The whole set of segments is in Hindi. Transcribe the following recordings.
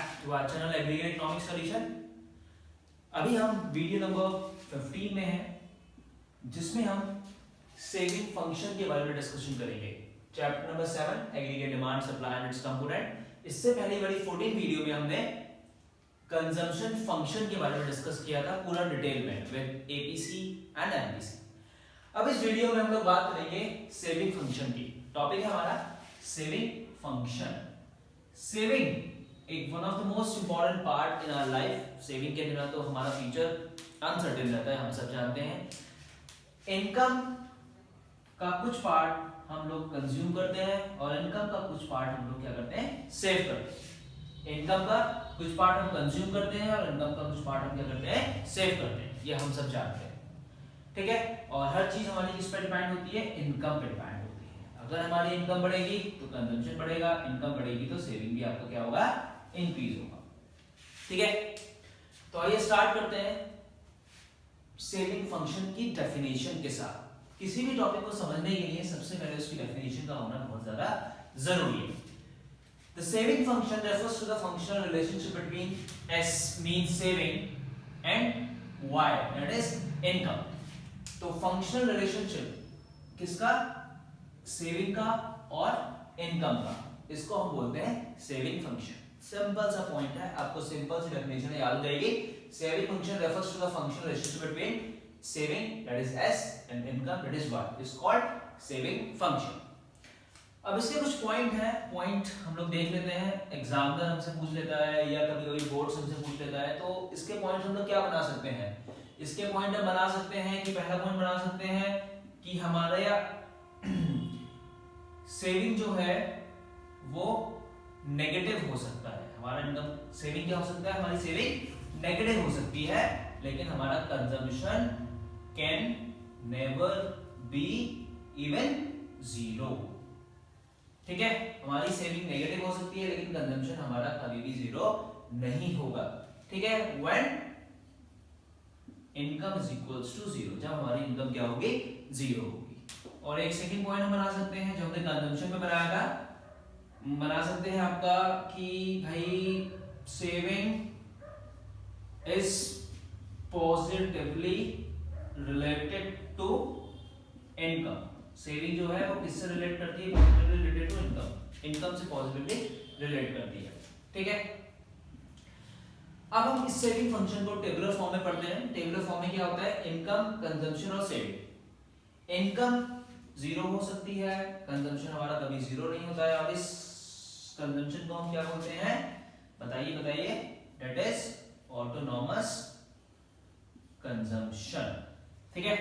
Back to our channel aggregate economics solution. अभी हम वीडियो नंबर 15 में हैं, जिसमें हम सेविंग फंक्शन के बारे में डिस्कशन करेंगे। Chapter number 7 aggregate demand supply and it's component. इससे पहले वाली 14 वीडियो में हमने कंजम्पशन फंक्शन के बारे में डिस्कस किया था पूरा डिटेल में विद एपीसी एंड एमपीसी। अब इस वीडियो में हम लोग बात करेंगे सेविंग फंक्शन की। टॉपिक है हमारा सेविंग फंक्शन। सेविंग एक one of the most important part in our life. Saving के बिना तो हमारा फ्यूचर अनसर्टेन रहता है, हम सब जानते हैं। इनकम का कुछ पार्ट हम लोग कंज्यूम करते हैं और इनकम का कुछ पार्ट हम लोग क्या करते हैं, सेव करते हैं। इनकम का कुछ पार्ट हम कंज्यूम करते हैं और इनकम का कुछ पार्ट हम क्या करते हैं, सेव करते हैं। ये हम सब जानते हैं, ठीक है। और हर चीज हमारी किस पर डिपेंड होती है, इनकम पे डिपेंड होती है। अगर हमारी इनकम बढ़ेगी तो कंजम्पशन बढ़ेगा, इनकम बढ़ेगी तो सेविंग भी आपका क्या होगा, इंक्रीज होगा, ठीक है। तो आइए स्टार्ट करते हैं सेविंग फंक्शन की डेफिनेशन के साथ। किसी भी टॉपिक को समझने के लिए सबसे पहले उसकी डेफिनेशन का होना बहुत ज्यादा जरूरी है। The saving function refers to the functional relationship between S means saving and Y that is income। तो फंक्शनल रिलेशनशिप किसका, सेविंग का और इनकम का, इसको हम बोलते हैं सेविंग फंक्शन। सिंपल सा पॉइंट है, आपको सिंपल सी डेफिनेशन याद हो जाएगी। Saving function refers to the functional relationship between saving that is S and income that is Y is called saving function. अब इसके कुछ पॉइंट हैं, पॉइंट हम लोग देख लेते हैं। एग्जामिनर हमसे पूछ लेता है या कभी-कभी बोर्ड हमसे पूछ लेता है, तो इसके पॉइंट हम लोग क्या बना सकते हैं। इसके पॉइंट हम बना सकते हैं कि पहला पॉइंट बना सकते हैं कि हमारा सेविंग जो है वो नेगेटिव हो सकता है। हमारा इनकम सेविंग क्या हो सकता है, हमारी सेविंग नेगेटिव हो सकती है, लेकिन हमारा consumption can never be even zero, ठीक है। हमारी सेविंग नेगेटिव हो सकती है लेकिन कंजम्पशन हमारा कभी भी जीरो नहीं होगा, ठीक है। When income is equals to zero, जब हमारी इनकम क्या होगी, जीरो होगी। और एक सेकंड पॉइंट हम बना सकते हैं जो हमने कंजम्पशन पे बनाया था, बना सकते हैं आपका कि भाई saving is positively related to income. Saving जो है वो किससे रिलेट करती है, positively related to income, income से पॉजिटिवली रिलेट करती है, ठीक है। अब हम इस सेविंग फंक्शन को टेबुलर फॉर्म में पढ़ते हैं। टेबुलर फॉर्म में क्या होता है, इनकम, कंजम्पशन और सेविंग। इनकम जीरो हो सकती है, कंजम्पशन हमारा कभी जीरो नहीं होता है। और इस कंजम्पशन को हम क्या बोलते हैं, बताइए बताइए, दैट इज ऑटोनॉमस कंजम्पशन, ठीक है।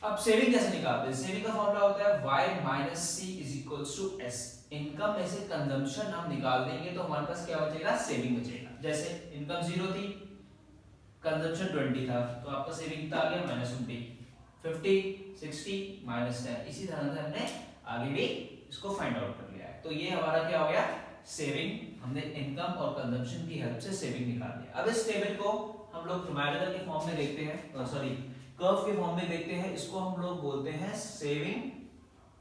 अब सेविंग कैसे निकालते हैं, सेविंग का फॉर्मूला होता है y minus c is equals to s। Income में से कंजम्पशन हम निकाल देंगे तो हमारे पास क्या बचेगा, सेविंग बचेगा। जैसे इनकम 0 थी, कंजम्पशन 20 था, तो आपका सेविंग कितना आ गया, -20, 50, 60, -10। इसी तरह से हमने आगे भी इसको फाइंड आउट कर लिया है। तो ये हमारा क्या हो गया, सेविंग। हमने इनकम और कंजम्पशन की हेल्प से सेविंग निकाल लिया। अब इस टेबल को हम लोग पैरामीटर के फॉर्म में देखते हैं, सॉरी कर्व के फॉर्म में देखते हैं। इसको हम लोग बोलते हैं सेविंग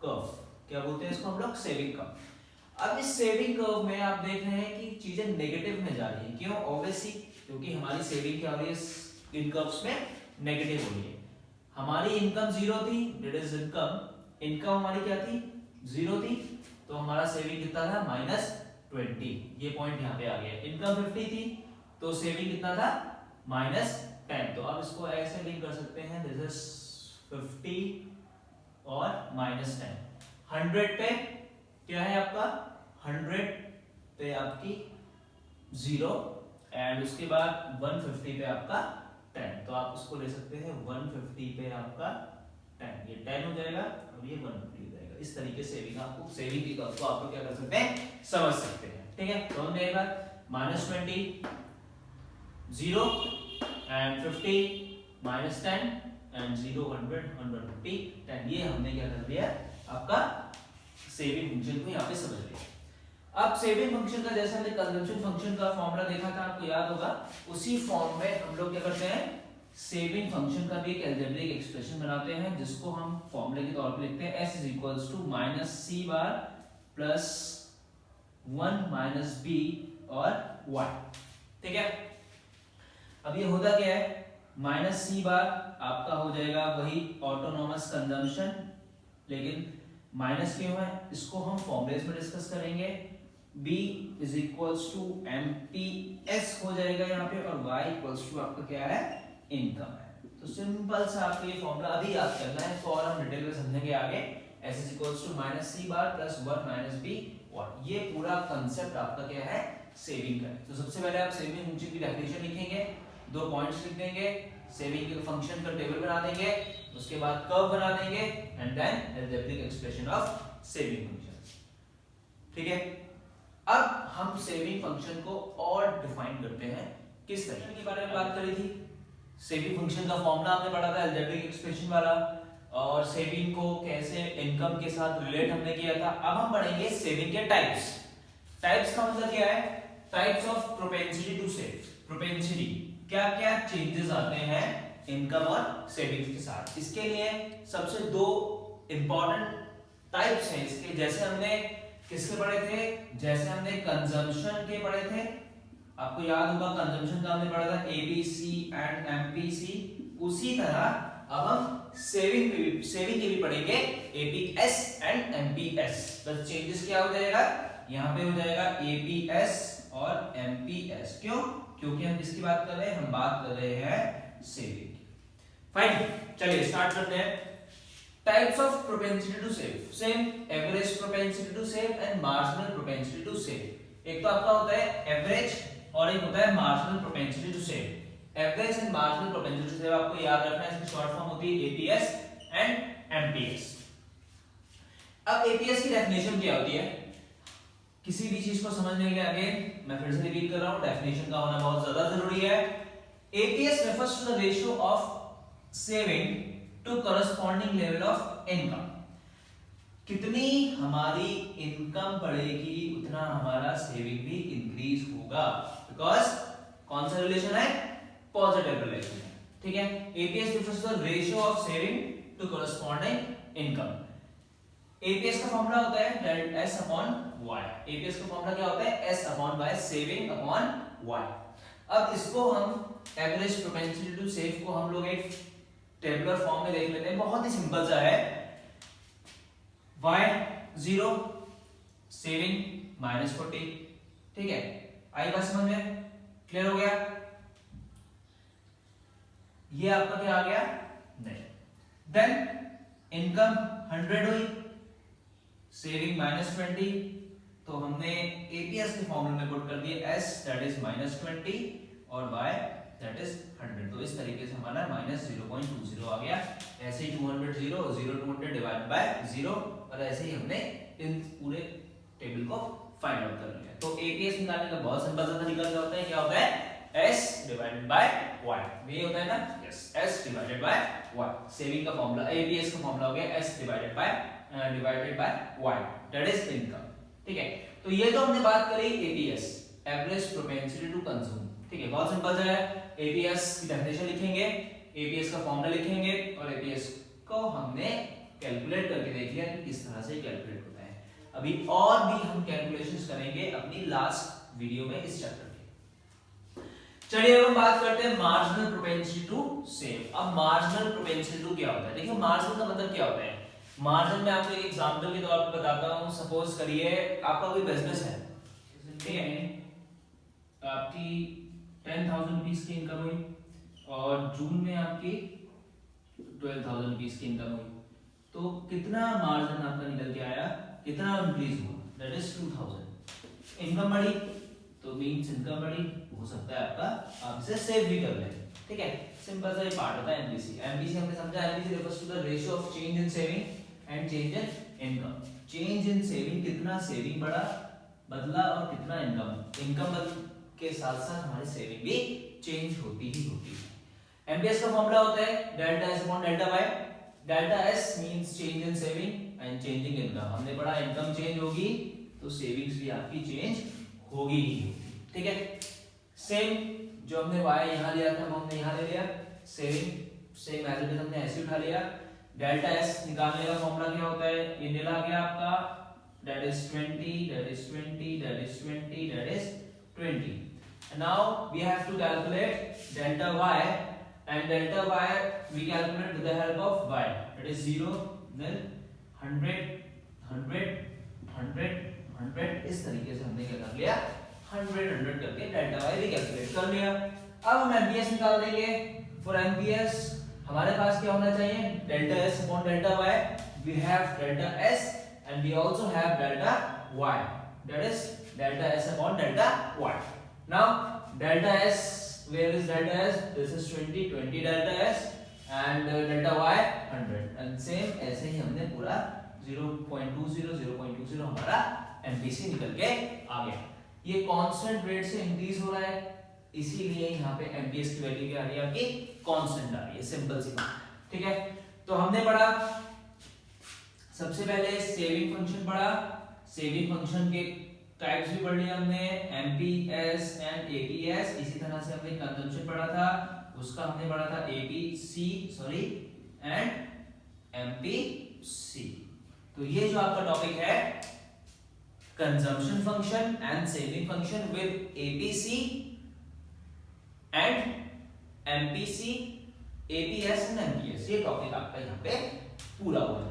कर्व। क्या बोलते हैं इसको हम लोग, सेविंग कर्व। अब इस सेविंग कर्व में आप देख रहे हैं कि चीजें नेगेटिव में जा रही हैं। क्यों, ऑब्वियसली क्योंकि हमारी सेविंग क्या हो रही है, इन कर्व्स में नेगेटिव हो रही है। हमारी इनकम 0 थी, दैट इज इनकम हमारी क्या थी, 0 थी, तो हमारा सेविंग कितना था, -20। ये पॉइंट यहाँ पे आ गया। इनकम 50 थी तो सेविंग कितना था, -10। तो आप इसको ऐसे लिंक कर सकते हैं, दिस इज 50 और -10। 100 पे क्या है आपका, 100 पे आपकी 0 एंड उसके बाद 150 पे आपका 10। तो आप उसको ले सकते हैं 150 पे आपका 10, ये 10 हो जाएगा और ये 150 हो जाएगा। इस तरीके से सेविंग आपको, सेविंग की कर्व को आप लोग क्या कर सकते हैं, समझ सकते हैं, ठीक है। तो हमने एक बार -20, 0 and 50, -10 and 0, 100, 150, 10। ये हमने क्या कर दिया, आपका सेविंग फंक्शन को यहाँ पे समझ लिया। अब सेविंग फंक्शन का जैसे हमने कंजम्पशन फंक्शन का फॉर्मूला देखा था, आपको याद होगा, उसी फॉर्म में हम लोग क्या करते हैं, सेविंग फंक्शन का भी एक अलजेब्रिक एक्सप्रेशन बनाते हैं, जिसको हम फॉर्मूले के तौर पे लिखते हैं s is equals to -c bar plus 1 - b और y, ठीक है। अब ये होता क्या है, माइनस सी बार आपका हो जाएगा वही ऑटोनॉमस कंजम्पशन, लेकिन माइनस क्यों है इसको हम फॉर्मूलेस में डिस्कस करेंगे। b is equals to MPS हो जाएगा यहाँ पे, और y इक्वल्स टू आपका क्या है, इनकम है। तो सिंपल सा आपको ये फॉर्मूला अभी याद करना है, तो और हम डिटेल में समझेंगे आगे। s is equals to minus C bar plus 1 minus b, और ये पूरा कंसेप्ट आपका क्या है, सेविंग का है। तो सबसे पहले आप सेविंग फंक्शन की डेफिनेशन लिखेंगे, 2 पॉइंट्स लिख देंगे, सेविंग के फंक्शन का टेबल बना देंगे, उसके बाद कर्व बना देंगे, and then algebraic expression of saving function, ठीक है। अब हम सेविंग फंक्शन को और डिफाइन करते हैं, किस तरीके के बारे में बात करी थी। सेविंग फंक्शन का फॉर्मूला आपने पढ़ा था अलजेब्रिक एक्सप्रेशन वाला, और सेविंग को कैसे इनकम के साथ रिलेट हमने किया था। अब हम पढ़ेंगे सेविंग के टाइप्स। टाइप्स का मतलब क्या है, types of propensity to save. Propensity क्या क्या चेंजेस आते हैं इनकम और सेविंग्स के साथ। इसके लिए सबसे 2 इंपॉर्टेंट टाइप्स हैं इसके, जैसे हमने किसके पढ़े थे, जैसे हमने कंजम्पशन के पढ़े थे, आपको याद होगा कंजम्पशन का हमने पढ़ा था ABC एंड MPC। उसी तरह अब हम सेविंग के भी पढ़ेंगे APS एंड MPS। बस चेंजेस क्या हो जाएगा, यहाँ पे हो जाएगा APS और MPS। क्यों, क्योंकि हम किसकी बात कर रहे हैं, हम बात कर रहे हैं सेविंग। फाइन, चलिए स्टार्ट करते हैं। Types of propensity to save, same average propensity to save and marginal propensity to save. एक तो आपका होता है एवरेज और एक होता है marginal propensity to save. Average and marginal propensity to save आपको याद रखना है, इसकी शॉर्ट फॉर्म होती है APS एंड MPS। अब APS की डेफिनेशन क्या होती है, किसी भी चीज को समझने के लिए अगेन मैं फिर से रिपीट कर रहा हूं, डेफिनेशन का होना बहुत ज्यादा जरूरी है। APS refers to the ratio of saving to corresponding level of income। कितनी हमारी इनकम बढ़ेगी उतना हमारा सेविंग भी इंक्रीज होगा, बिकॉज कौन सा रिलेशन है, पॉजिटिव रिलेशन है, ठीक है। APS refers to the ratio of saving to corresponding income। APS का फॉर्मूला होता है delta S upon Y। APS का फॉर्मूला क्या होता है, S upon Y, saving upon Y। अब इसको हम एवरेज प्रोपेंसिटी टू सेव को हम लोग एक टेबुलर फॉर्म में देख लेते हैं, बहुत ही सिंपल सा है। Y 0 सेविंग -40, ठीक है। आई बात समझ में, क्लियर हो गया। ये आपका क्या आ गया, नहीं। देन इनकम 100 हुई, सेविंग -20, तो हमने APS के फॉर्मूले में पुट कर दिए S दैट इज -20 और Y दैट इज 100। तो इस तरीके से हमारा -0.20 आ गया। ऐसे ही 200 0 200 डिवाइड बाय 0, और ऐसे ही हमने इन पूरे टेबल को फाइंड आउट कर लिया। तो APS निकालने का बहुत सिंपल सा तरीका क्या होता है, क्या होता है, S डिवाइडेड बाय Y। ये होता है ना, yes, S divided by Y। Saving का फॉर्मूला, APS का फॉर्मूला हो गया S divided by Y that is income, ठीक है। तो ये तो हमने बात करी APS, average propensity to consume, ठीक है। बहुत सिंपल सा है, APS की डेफिनेशन लिखेंगे, APS का फॉर्मूला लिखेंगे, और APS को हमने कैलकुलेट करके देख लिया कि किस तरह से कैलकुलेट होता है। अभी और भी हम कैलकुलेशंस करेंगे अपनी लास्ट वीडियो में इस चैप्टर के। चलिए अब हम बात करते हैं मार्जिनल प्रोपेंसिटी टू सेव। अब मार्जिनल प्रोपेंसिटी टू क्या होता है, देखिए मार्जिनल का मतलब क्या होता है। मार्जिन में आपको एक एग्जांपल के तौर पर बताता हूं। सपोज करिए आपका कोई बिजनेस है, ठीक है, आपकी 10,000 रुपीस की इनकम हुई, और जून में आपकी 12,000 रुपीस की इनकम हुई, तो कितना मार्जिन आपका निकल के आया, कितना इंक्रीज हुआ, दैट इज 2,000। इनकम बढ़ी तो मींस इनकम बढ़ी, हो सकता है आपका आप इसे सेव भी कर लें, ठीक है। सिंपल सा ये पार्ट होता है MPC। MPC हमने समझा, MPC refers to the ratio of change in saving and change in income। Change in saving, कितना सेविंग बढ़ा बदला और कितना इनकम के साथ साथ हमारी सेविंग भी चेंज होती ही होती है। MPS का फॉर्मूला होता है delta S upon delta Y। Delta S means change in saving and changing income. हमने पढ़ा इनकम चेंज होगी तो सेविंग्स भी आपकी चेंज होगी ही होगी, ठीक है। सेम जो हमने Y यहां लिया था वो हमने यहां ले लिया, saving same as it is हमने ऐसे उठा लिया। डेल्टा S निकालने का फॉर्मूला क्या होता है, ये निकल गया आपका that is 20 that is 20 that is 20 that is 20. And now we have to calculate delta y, and delta y we calculate with the help of y. That is 0, then 100, 100, 100, 100. इस तरीके से हमने क्या कर लिया, 100, 100 करके डेल्टा y भी कैलकुलेट कर लिया. अब हम एमपीएस निकाल देंगे. फॉर एमपीएस हमारे पास क्या होना चाहिए, delta s upon delta y. We have delta s and we also have delta y. That is delta s upon delta y. Now delta s, where is delta s? This is 20, 20 delta s and delta y 100. And same ऐसे ही हमने पूरा 0.20 0.20 हमारा MPC निकल के आ गया. ये कांस्टेंट रेट से इंक्रीज हो रहा है, इसीलिए यहाँ पे MPS की वैल्यू क्या आ रही है आपकी, कांस्टेंट आ रही है. सिंपल सी बात. ठीक है, तो हमने पढ़ा सबसे पहले सेविंग फंक्शन पढ़ा. सेविंग फंक्शन के टाइप्स भी पढ़ लिया हमने, एमपीएस एंड एपीएस. इसी तरह से हमने कंजम्पशन पढ़ा था, उसका हमने पढ़ा था एपीसी सॉरी एंड एमपीसी. तो ये जो आपका टॉपिक है consumption function and saving function with APC and MPC, APS and MPS, ये टॉपिक आपका यहाँ पे पूरा हुआ.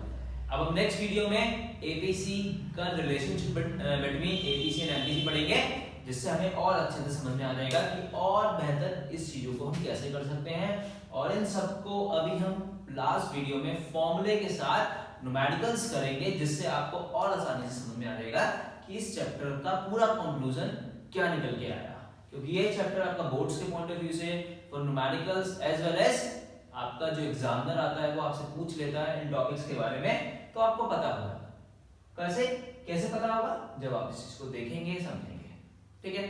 अब हम नेक्स्ट वीडियो में एपीसी का relationship between APC and MPC पढ़ेंगे, जिससे हमें और अच्छे से समझ में आ जाएगा कि और बेहतर इस चीजों को हम कैसे कर सकते हैं. और इन सबको अभी हम लास्ट वीडियो में फॉर्मूले के साथ न्यूमेरिकल्स करेंगे, जिससे आपको और आसानी से समझ में आ जाएगा कि इस चैप्टर का पूरा कंक्लूजन क्या निकल के आया. क्योंकि ये चैप्टर आपका बोर्ड्स के पॉइंट ऑफ व्यू से for numericals as well as आपका जो एग्जामिनर आता है वो आपसे पूछ लेता है इन टॉपिक्स के बारे में, तो आपको पता होगा. कैसे कैसे पता होगा, जब आप इस चीज को देखेंगे समझेंगे. ठीक है.